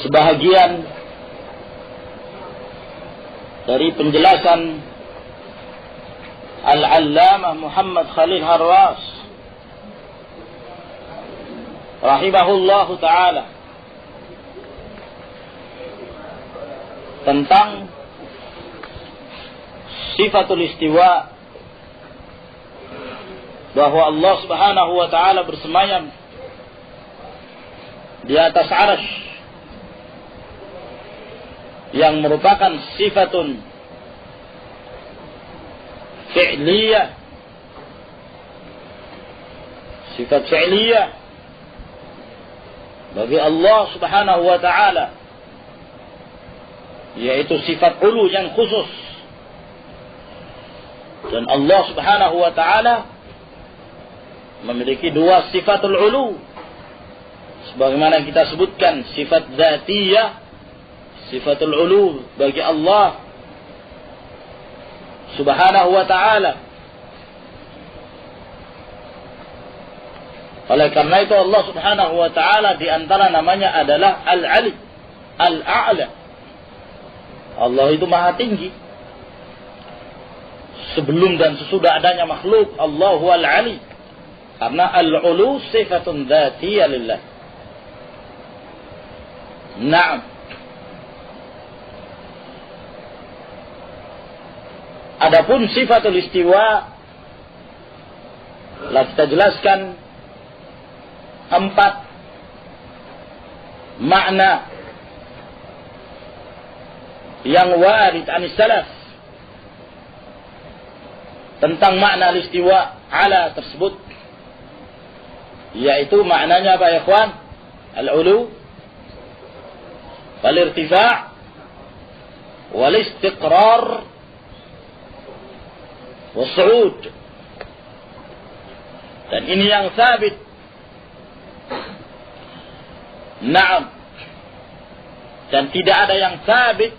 sebahagian dari penjelasan Al-Allamah Muhammad Khalil Harras rahimahullahu ta'ala tentang sifatul istiwa, bahwa Allah subhanahu wa ta'ala bersemayam di atas arasy, yang merupakan sifatun fi'liyah, sifat fi'liyah bagi Allah subhanahu wa ta'ala, yaitu sifat ulu yang khusus. Dan Allah subhanahu wa ta'ala memiliki dua sifatul ulu, sebagaimana kita sebutkan, sifat dzatiyah, sifatul ulu bagi Allah subhanahu wa ta'ala. Oleh karena itu Allah subhanahu wa ta'ala di antara namanya adalah Al-Ali, Al-A'la. Allah itu maha tinggi. Sebelum dan sesudah adanya makhluk, Allahu Al-Ali. Karena Al-Ulu sifatun dzatiyah lillah. Naam. Adapun sifatul istiwa telah kita jelaskan 4 makna yang warid anis salaf tentang makna istiwa ala tersebut, yaitu maknanya apa ya ikhwan? Al-ulu, wal-irtifa', wal-istiqrar, was-su'ud. Dan ini yang sabit. Naam. Dan tidak ada yang sabit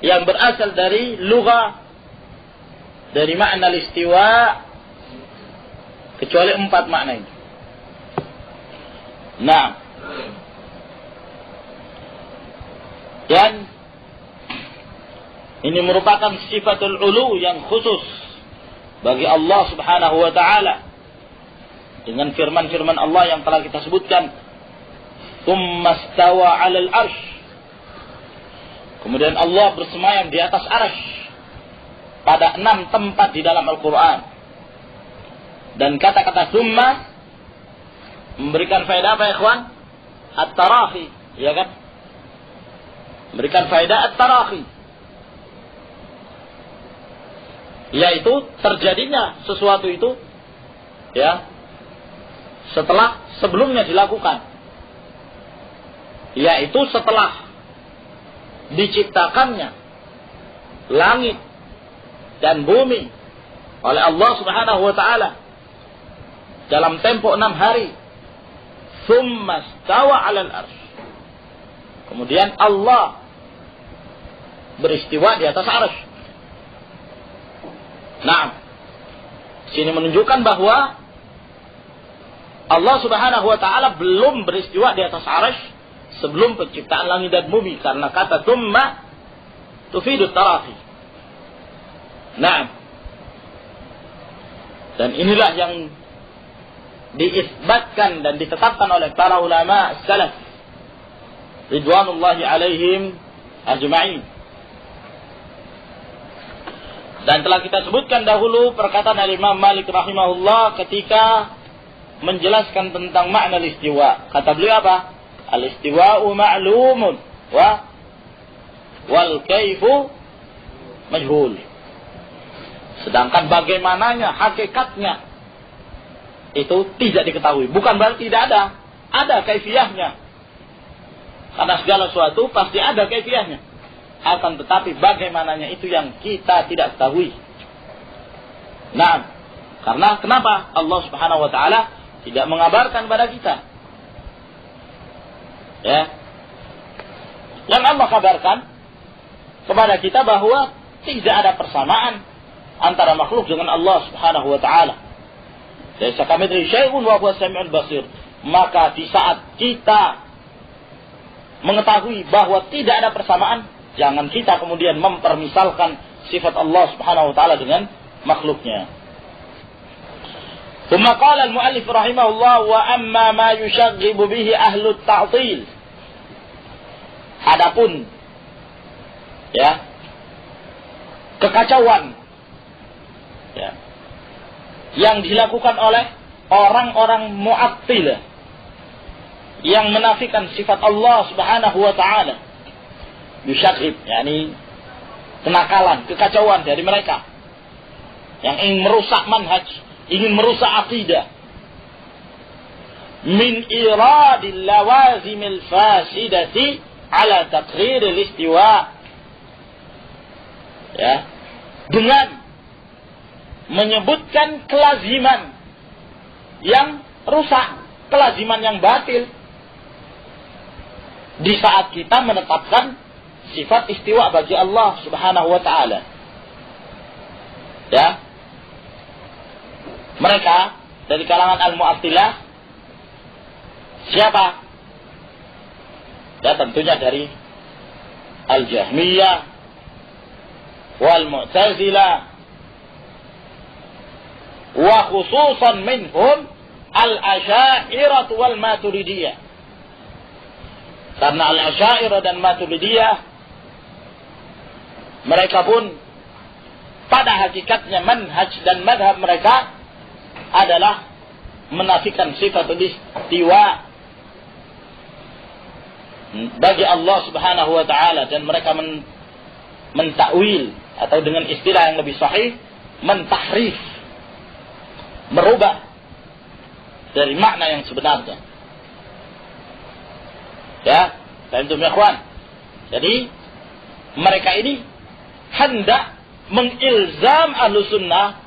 yang berasal dari lugha, dari makna istiwa, kecuali 4 makna ini. Nah, dan ini merupakan sifatul ulu yang khusus bagi Allah subhanahu wa ta'ala, dengan firman-firman Allah yang telah kita sebutkan, tsumma stawa 'alal arsy, kemudian Allah bersemayam di atas arsy, pada 6 tempat di dalam Al-Quran. Dan kata-kata tsumma memberikan faedah apa ya ikhwan? At-tarahi, ya kan? Memberikan faedah at-tarahi, yaitu terjadinya sesuatu itu ya setelah sebelumnya dilakukan, yaitu setelah diciptakannya langit dan bumi oleh Allah subhanahu wa ta'ala dalam tempo 6 hari. Tsumma stawa 'alal arsy, kemudian Allah beristiwa di atas arsy. Nah, sini menunjukkan bahwa Allah subhanahu wa ta'ala belum beristiwa di atas arsy sebelum penciptaan langit dan bumi, karena kata tsumma tufidu tarafi. Nah, dan inilah yang diisbatkan dan ditetapkan oleh para ulama salaf ridwanullahi alaihim ajma'in. Dan telah kita sebutkan dahulu perkataan Imam Malik rahimahullah ketika menjelaskan tentang makna istiwa. Kata beliau apa? Al-istiwa'u ma'lumun wal kaifu majhul. Sedangkan bagaimananya, hakikatnya itu tidak diketahui. Bukan berarti tidak ada. Ada kaifiyahnya. Karena segala sesuatu pasti ada kaifiyahnya. Akan tetapi bagaimananya itu yang kita tidak ketahui. Nah, karena kenapa Allah subhanahu wa ta'ala tidak mengabarkan pada kita? Ya. Yang Allah kabarkan kepada kita bahwa tidak ada persamaan antara makhluk dengan Allah subhanahu wa ta'ala. Laisa kamitslihi syai'un wa huwas samiul basir. maka di saat kita mengetahui bahwa tidak ada persamaan, jangan kita kemudian mempermisalkan sifat Allah Subhanahu wa taala dengan makhluknya. ثم قال المؤلف رحمه الله وأما ما يشغب به أهل التعطيل. Adapun ya kekacauan ya yang dilakukan oleh orang-orang mu'attilah yang menafikan sifat Allah Subhanahu wa taala, yusyghib yakni kenakalan, kekacauan dari mereka yang ingin merusak manhaj, ingin merusak akidah, min iradil lawazimil fasidati ala taqriril istiwa, ya, dengan menyebutkan kelaziman yang rusak, kelaziman yang batil di saat kita menetapkan sifat istiwa bagi Allah Subhanahu wa taala. Ya. Mereka dari kalangan al-Mu'attilah siapa? Ya, tentunya dari Al-Jahmiyah wal Mu'tazilah wa khususan minhum al-Asy'ariyah wal Maturidiyah. Karena al-Asy'ariyah dan Maturidiyah mereka pun pada hakikatnya manhaj dan madhab mereka adalah menafikan sifat istiwa bagi Allah Subhanahu wa taala, dan mereka mentakwil atau dengan istilah yang lebih sahih mentahrif, merubah dari makna yang sebenarnya. Ya, itu ya ikhwan. Jadi mereka ini hendak mengilzam Ahlussunnah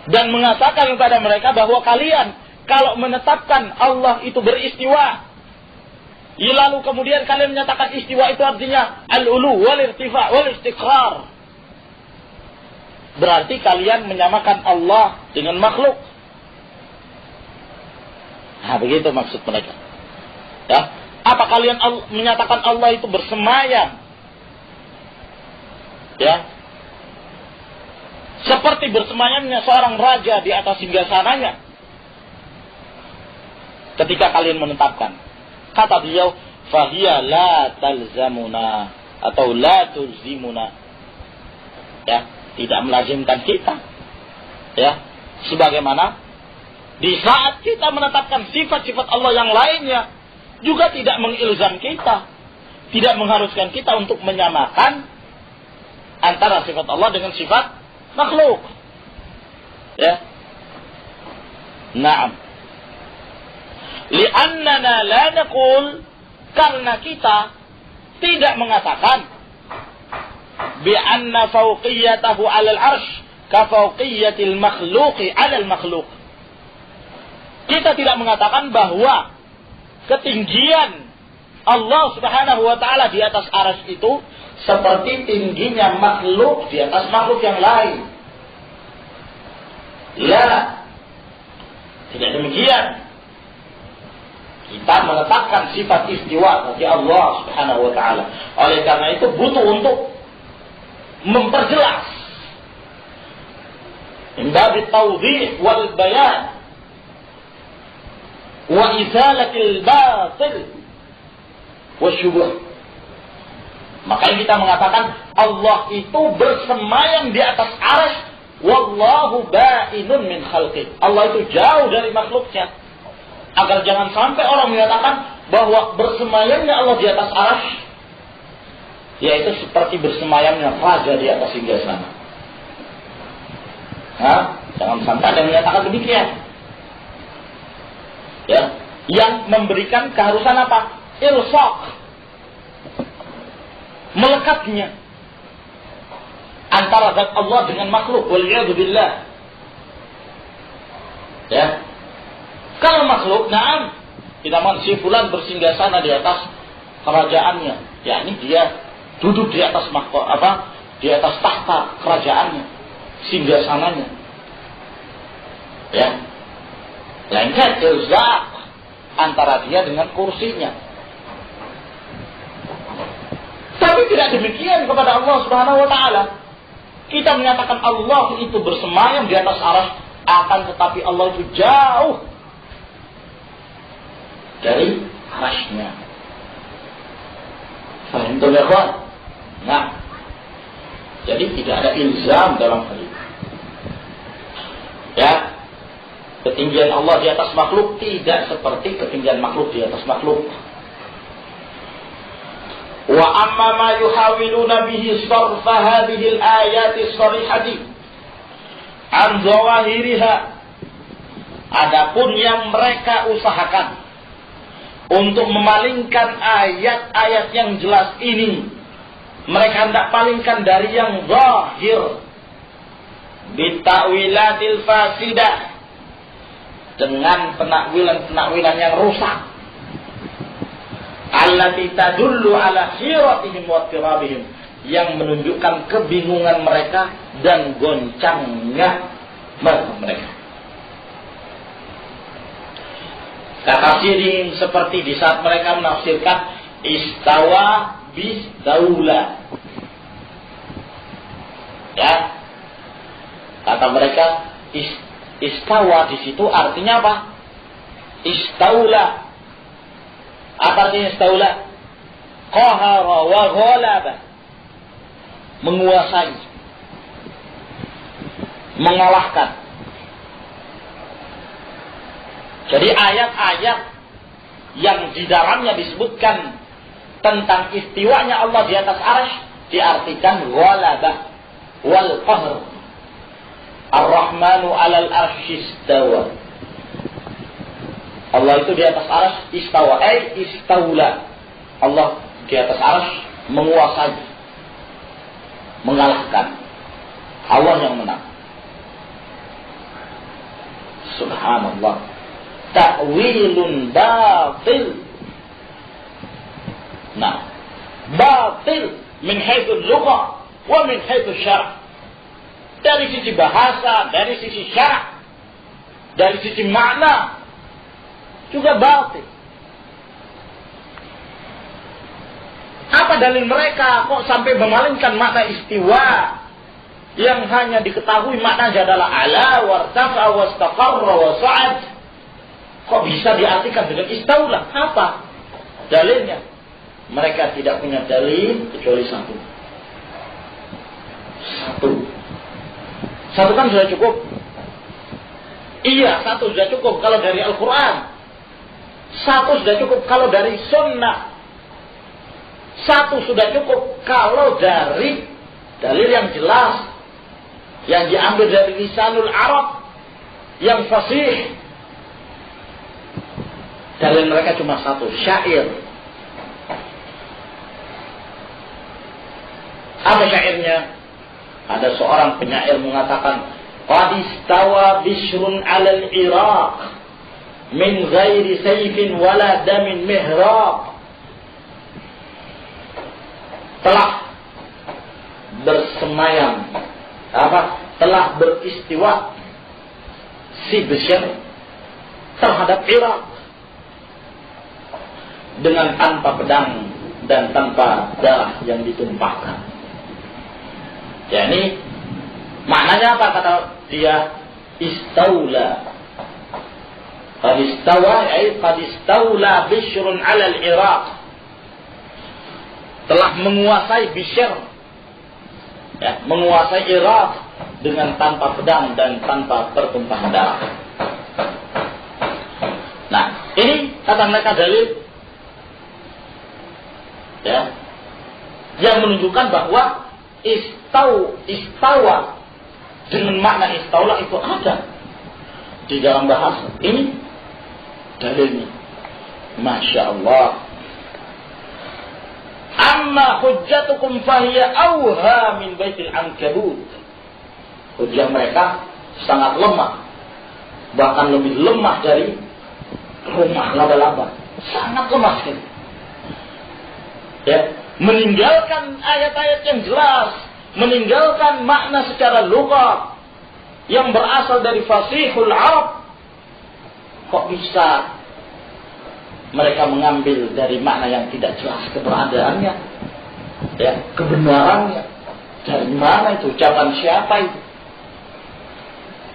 dan mengatakan kepada mereka bahwa kalian kalau menetapkan Allah itu beristiwa, lalu kemudian kalian menyatakan istiwa itu artinya al-ulu wal irtifa wal istiqrar, berarti kalian menyamakan Allah dengan makhluk. Nah, begitu maksud mereka. Ya, apa kalian menyatakan Allah itu bersemayam? Ya, seperti bersemayamnya seorang raja di atas singgasananya. Ketika kalian menetapkan, kata beliau, fahiya la talzamuna atau la tulzimuna. Ya, tidak melazimkan kita. Ya, sebagaimana di saat kita menetapkan sifat-sifat Allah yang lainnya juga tidak mengilzam kita, tidak mengharuskan kita untuk menyamakan antara sifat Allah dengan sifat makhluk. Ya. Naam. Li'annana la naqul, karena kita tidak mengatakan bi'anna fawqiyatahu 'alal 'arsy ka fawqiyatil makhluqi 'alal makhluq. Kita tidak mengatakan bahwa ketinggian Allah Subhanahu wa taala di atas arsy itu seperti tingginya makhluk di atas makhluk yang lain. Ya, tidak demikian. Kita menetapkan sifat istiwa bagi Allah Subhanahu wa taala. Oleh karena itu butuh untuk memperjelas, bab tawdih wal bayan wa izalatil batil wasyubh. Makanya kita mengatakan Allah itu bersemayam di atas arsy, wallahu ba'inun min khalqih. Allah itu jauh dari makhluknya. Agar jangan sampai orang menyatakan bahwa bersemayamnya Allah di atas arsy yaitu seperti bersemayamnya raja di atas singgasana. Jangan sampai ada yang menyatakan demikian. Ya, yang memberikan keharusan apa? Ilsaq, melekatnya antara zat Allah dengan makhluk, wal'iyadu billah. Ya, kalau makhluk, naam, kita si fulan bersinggasana di atas kerajaannya, yakni dia duduk di atas di atas tahta kerajaannya, singgasananya. Ya, Lengket ilzaq antara dia dengan kursinya. Tapi tidak demikian kepada Allah Subhanahu wa taala. Kita menyatakan Allah itu bersemayam di atas arsy, akan tetapi Allah itu jauh dari arsy-Nya. Faham tuh ya kawan? Nah, jadi tidak ada ilzam dalam hal itu. Ya, ketinggian Allah di atas makhluk tidak seperti ketinggian makhluk di atas makhluk. Wa amma ma yuhawiluna bihi sarfa hadhihi al-ayati as-sarihati an zawahiriha. Adapun yang mereka usahakan untuk memalingkan ayat-ayat yang jelas ini, mereka hendak palingkan dari yang zahir bita'wilatil fasidah, dengan penakwilan-penakwilan yang rusak, allati tadullu ala hiratihim wa tirabihim, yang menunjukkan kebingungan mereka dan goncangnya mereka. Kata siring seperti di saat mereka menafsirkan istawa bistaula. Ya, kata mereka istawa di situ artinya apa? Istaula. Apa artinya istaula? Qahara wa ghalaba. Menguasai, mengalahkan. Jadi ayat-ayat yang di dalamnya disebutkan tentang istiwanya Allah di atas arsy diartikan ghalabah wal qahr. Ar-Rahmanu 'alal arsy istawa. Allah itu di atas arsy istawa, istaula. Allah di atas arsy menguasai, mengalahkan. Allah yang menang. Subhanallah. Ta'wilun batil. Nah, batil min haitsul lughah wa min haitsul syara'. Dari sisi bahasa, dari sisi syara', dari sisi makna juga batil. Apa dalil mereka kok sampai memalingkan makna istiwa yang hanya diketahui maknanya adalah ala wartafa wastaqarra wa sa'ad? Kok bisa diartikan dengan istaula? Apa dalilnya? Mereka tidak punya dalil kecuali satu. Satu kan sudah cukup. Iya, satu sudah cukup kalau dari Al-Quran. Satu sudah cukup kalau dari Sunnah. Satu sudah cukup kalau dari dalil yang jelas, yang diambil dari lisanul Arab yang fasih. Dalil mereka cuma satu, syair. Apa syairnya? Ada seorang penyair mengatakan, qad istawa bishrun 'alal Iraq min ghairi sayfin wala damin mihraq. Telah bersemayam, telah beristiwa si Bishr terhadap Irak dengan tanpa pedang dan tanpa darah yang ditumpahkan. Ya, ini maknanya apa kata dia? Istaula. Qad istaula Bishrun 'ala al-Iraq. Telah menguasai Bishr. Ya, menguasai Irak dengan tanpa pedang dan tanpa pertumpahan darah. Nah, ini kata mereka dalil, ya, yang menunjukkan bahwa istawa dengan makna istaula itu ada di dalam bahasa. Ini dalilnya. Masya Allah. Amma hujjatukum fahiya awha min baitil ankabut. Hujjah mereka sangat lemah, bahkan lebih lemah dari rumah laba-laba. Sangat lemah sekali. Ya, meninggalkan ayat-ayat yang jelas, meninggalkan makna secara lugah yang berasal dari fasihul Arab. kok bisa mereka mengambil dari makna yang tidak jelas keberadaannya, ya, kebenarannya. Dari mana itu? Ucapan siapa itu?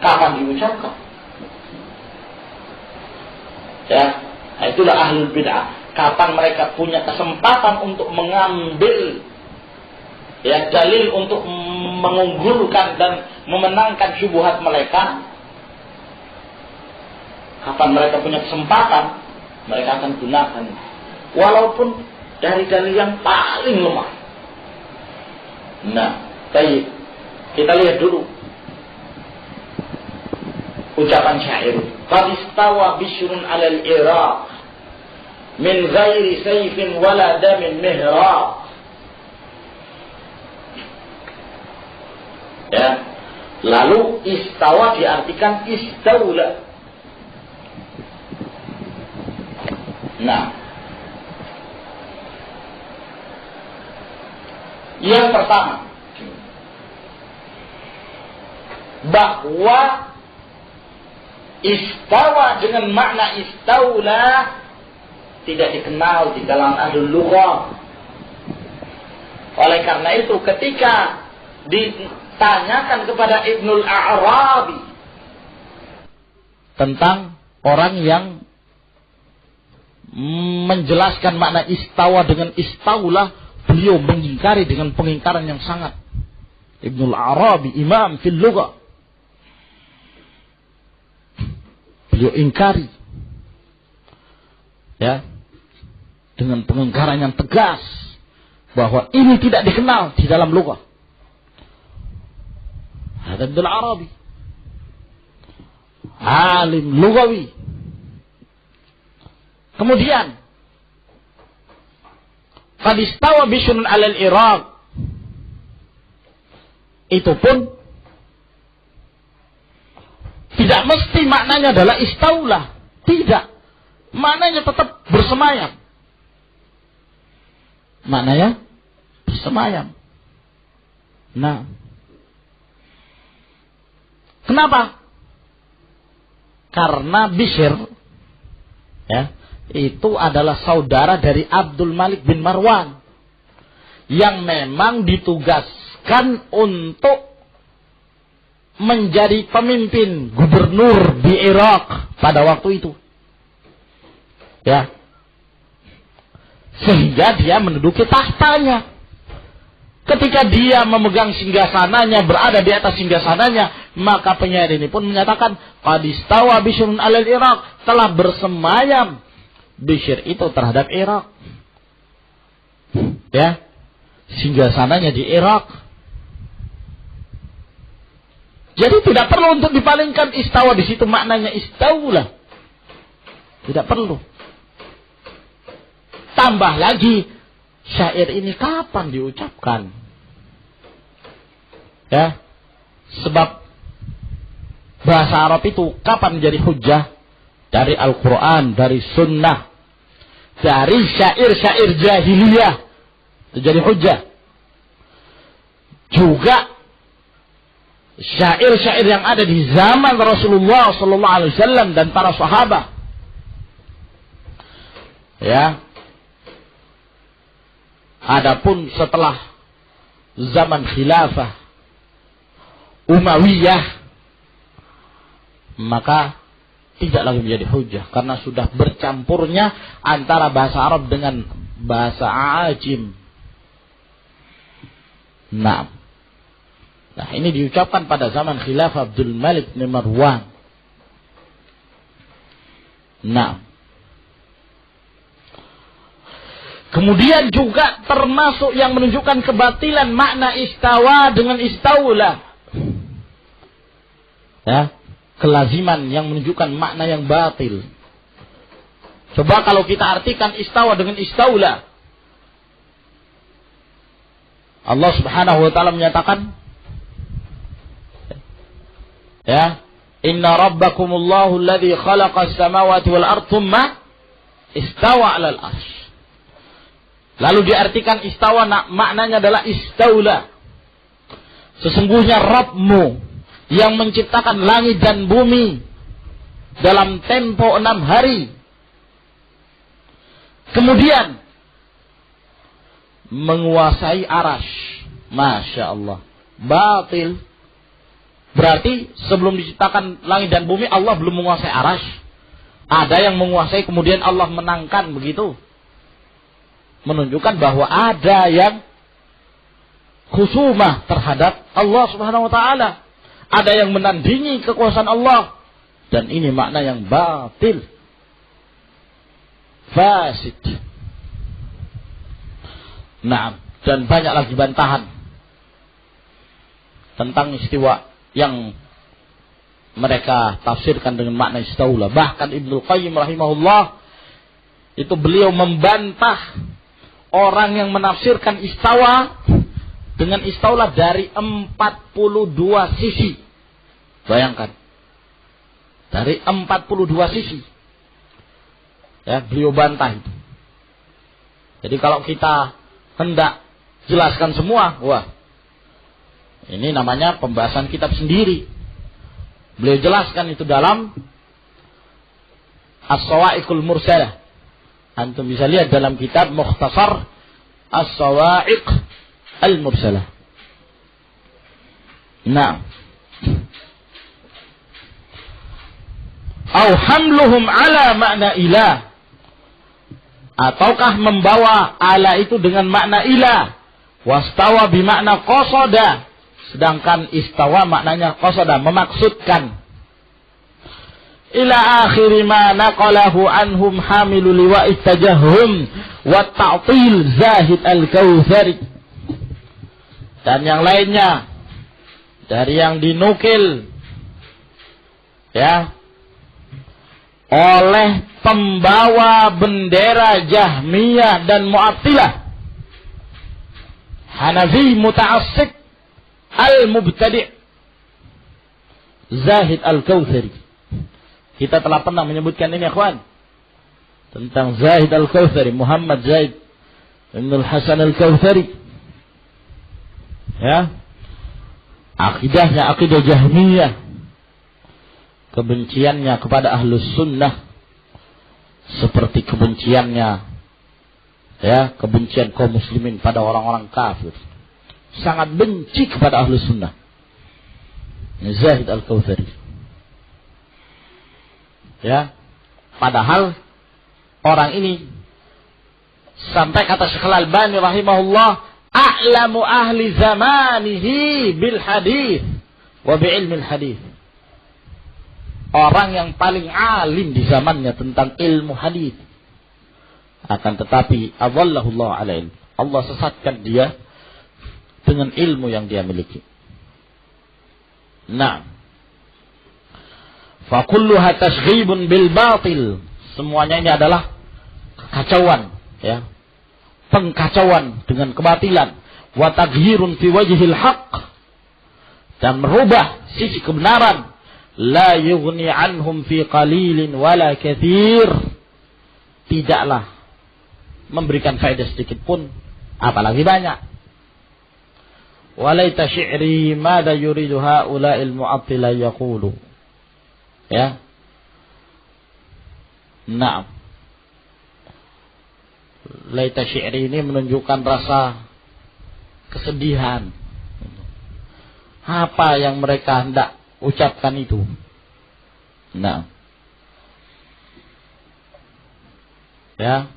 Kapan diucapkan? Ya, itulah ahlul bid'ah. Kapan mereka punya kesempatan untuk mengambil, ya, dalil untuk mengunggulkan dan memenangkan syubhat mereka, kapan mereka punya kesempatan, mereka akan gunakan, walaupun dari dalil yang paling lemah. Nah, baik, kita lihat dulu ucapan syair. Qad istawa bishrun 'alal Iraq min ghairi sayfin wala damin mihraq. Ya. Lalu istawa diartikan istaula. Nah, yang pertama, bahwa istawa dengan makna istaula tidak dikenal di kalangan ahlul lughah. Oleh karena itu, ketika ditanyakan kepada Ibnul A'rabi tentang orang yang menjelaskan makna istawa dengan istaula, beliau mengingkari dengan pengingkaran yang sangat. Ibnul A'rabi, imam fil lughah, beliau ingkari, ya, dengan pengingkaran yang tegas bahwa ini tidak dikenal di dalam lughah. Hadza Ibnul A'rabi, alim lughawi. Kemudian qad istawa bishrun 'alal Iraq, itu pun tidak mesti maknanya adalah istaula. Tidak. Maknanya tetap bersemayam. Maknanya bersemayam. Nah, kenapa? Karena Bishr, ya, itu adalah saudara dari Abdul Malik bin Marwan yang memang ditugaskan untuk menjadi pemimpin gubernur di Irak pada waktu itu. Ya. Sehingga dia menduduki tahtanya. Ketika dia memegang singgasananya, berada di atas singgasananya, maka penyair ini pun menyatakan qad istawa bishrun 'alal Iraq, telah bersemayam Bishr itu terhadap Irak. Ya. Singgasananya di Irak. Jadi tidak perlu untuk dipalingkan istawa di situ maknanya istaula. Tidak perlu. Tambah lagi, syair ini kapan diucapkan? Ya. Sebab bahasa Arab itu kapan menjadi hujjah? Dari Al-Quran, dari Sunnah, dari syair-syair jahiliyah, itu jadi hujjah. Juga syair-syair yang ada di zaman Rasulullah SAW dan para sahabat. Ya. Adapun setelah zaman khilafah Umayyah, maka tidak lagi menjadi hujjah karena sudah bercampurnya antara bahasa Arab dengan bahasa Ajim. Nah, ini diucapkan pada zaman khilafah Abdul Malik bin Marwan. Nah, kemudian juga termasuk yang menunjukkan kebatilan makna istawa dengan istaula. Ya. Kelaziman yang menunjukkan makna yang batil. Coba kalau kita artikan istawa dengan istaula. Allah Subhanahu wa taala menyatakan, ya, inna rabbakumullahu alladhi khalaqas samawati wal ardh tsumma istawa 'alal arsy. Lalu diartikan istawa, maknanya adalah istaula. Sesungguhnya Rabbmu yang menciptakan langit dan bumi dalam tempo 6 hari. Kemudian menguasai Arsy. Masya Allah. Batil. Berarti sebelum diciptakan langit dan bumi Allah belum menguasai Arsy. Ada yang menguasai kemudian Allah menangkan, begitu. Menunjukkan bahwa ada yang khusumah terhadap Allah Subhanahu wa taala. Ada yang menandingi kekuasaan Allah. Dan ini makna yang batil. Fasid. Nah, dan banyak lagi bantahan tentang istiwa yang mereka tafsirkan dengan makna istaula. Bahkan Ibnu Qayyim rahimahullah itu beliau membantah orang yang menafsirkan istawa dengan istaula dari 42 sisi. Bayangkan. Dari 42 sisi. Ya, beliau bantah itu. Jadi kalau kita hendak jelaskan semua, wah, ini namanya pembahasan kitab sendiri. Beliau jelaskan itu dalam As-Sawa'iqul Mursalah. Antum bisa lihat dalam kitab Mukhtasar As-Sawa'iq Al-Mursalah. Nah, au hamluhum ala makna ilah, ataukah membawa ala itu dengan makna ilah. Wastawa bimakna qasada, sedangkan istawa maknanya qasada, memaksudkan. Ila akhiri ma naqalahu anhum hamilu liwa'i tajahhum wa ta'til Zahid Al-Kautsari. Dan yang lainnya dari yang dinukil ya oleh pembawa bendera Jahmiyah dan Mu'attilah, Hanafi muta'assib al-mubtadi' Zahid Al-Kautsari. Kita telah pernah menyebutkan ini, ikhwan, tentang Zahid Al-Kautsari, Muhammad Zaid bin Al-Hasan Al-Kautsari. Ya. Akidahnya akidah Jahmiyah. Kebenciannya kepada Ahlus Sunnah seperti kebenciannya, ya, kebencian kaum muslimin pada orang-orang kafir. Sangat benci kepada Ahlus Sunnah. Zahid Al-Kautsari. Ya, padahal orang ini sampai kata Syekh Al-Albani rahimahullah, a'lamu ahli zamanihi bil hadis wa bi ilmil hadis. Orang yang paling alim di zamannya tentang ilmu hadis. Akan tetapi adallahullah ala ilm, Allah sesatkan dia dengan ilmu yang dia miliki. Nah, fa kulluha tasghibun bil batil. Semuanya ini adalah kekacauan, ya. Pengkacauan dengan kebatilan. Wa taghyirun fi wajhil haqq, dan merubah sisi kebenaran. La yughni anhum fi qalilin wala katsir, tidaklah memberikan faedah sedikit pun apalagi banyak. Walaita syi'ri madza yuridu haula'il mu'attila yaqulu. Ya. Naam. Laita syi'ri ini menunjukkan rasa kesedihan. Apa yang mereka hendak ucapkan itu. Nah. Ya.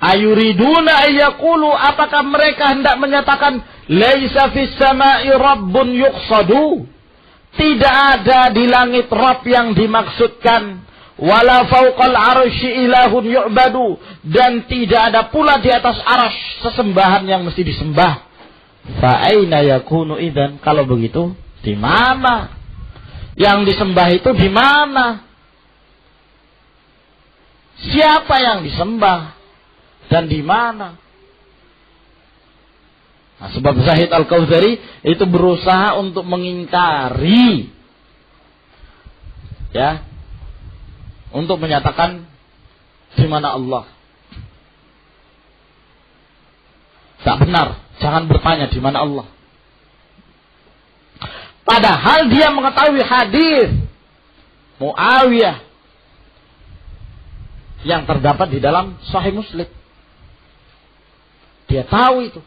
Ayuriduna ayyaqulu, apakah mereka hendak menyatakan laisa fis sama'i rabbun yuqsadu? Tidak ada di langit Rabb yang dimaksudkan. Wala fauqal arsy ilahun yu'badu, dan tidak ada pula di atas arsy sesembahan yang mesti disembah. Fa aina yakunu idzan, kalau begitu di mana yang disembah itu, di mana? Siapa yang disembah dan di mana? Nah, sebab Zahid Al-Kautsari itu berusaha untuk mengingkari, ya, untuk menyatakan di mana Allah. Tak benar, jangan bertanya di mana Allah. Padahal dia mengetahui hadis Muawiyah yang terdapat di dalam Sahih Muslim. Dia tahu itu.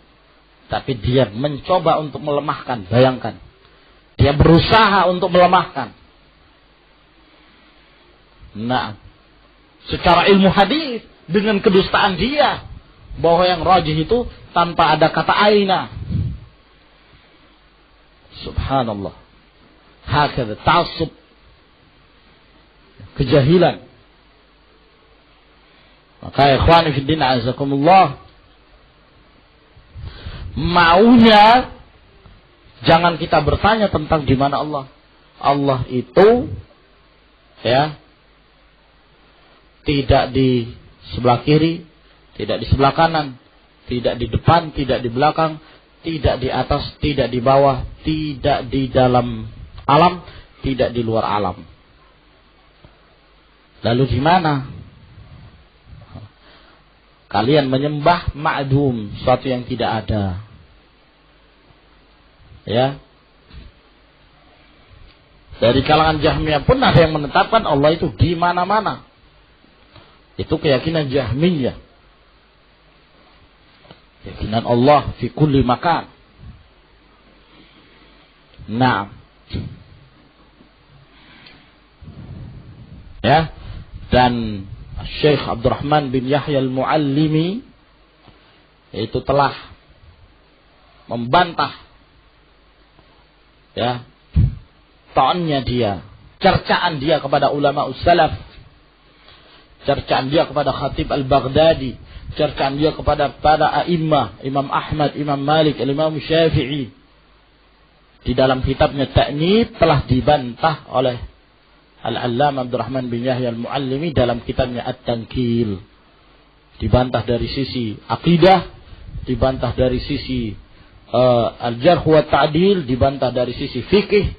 Tapi dia mencoba untuk melemahkan. Bayangkan. Dia berusaha untuk melemahkan. Nah, secara ilmu hadis dengan kedustaan dia bahwa yang rajih itu tanpa ada kata aina. Subhanallah. Hakadha ta'assub. Kejahilan. Maka ikhwani fiddin azakumullah, maunya jangan kita bertanya tentang di mana Allah. Allah itu ya tidak di sebelah kiri, tidak di sebelah kanan, tidak di depan, tidak di belakang, tidak di atas, tidak di bawah, tidak di dalam alam, tidak di luar alam. Lalu di mana? Kalian menyembah ma'dum, sesuatu yang tidak ada. Ya. Dari kalangan Jahmiyah pun ada yang menetapkan Allah itu di mana-mana. Itu keyakinan Jahmiyah. Keyakinan Allah fi kulli makan. Nah. Ya. Dan Syekh Abdurrahman bin Yahya al-Muallimi itu telah membantah ya ta'annya dia, cercaan dia kepada ulama salaf, cercaan dia kepada Khatib al-Baghdadi, cercaan dia kepada para a'immah, Imam Ahmad, Imam Malik, Imam Syafi'i. Di dalam kitabnya Ta'nib telah dibantah oleh Al-Allamah Abdurrahman bin Yahya al-Muallimi dalam kitabnya At-Tankil. Dibantah dari sisi akidah, dibantah dari sisi al-jarh wa ta'dil, dibantah dari sisi fikih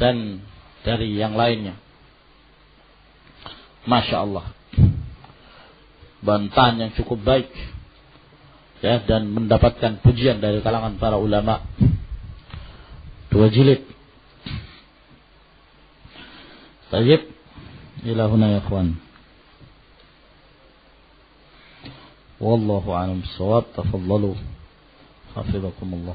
dan dari yang lainnya. Masya Allah, bantahan yang cukup baik ya, dan mendapatkan pujian dari kalangan para ulama. 2 jilid. Tayyib, ila huna ya ikhwan. Wallahu a'lam bissawab. Tafadhalu. Hafizakumullah.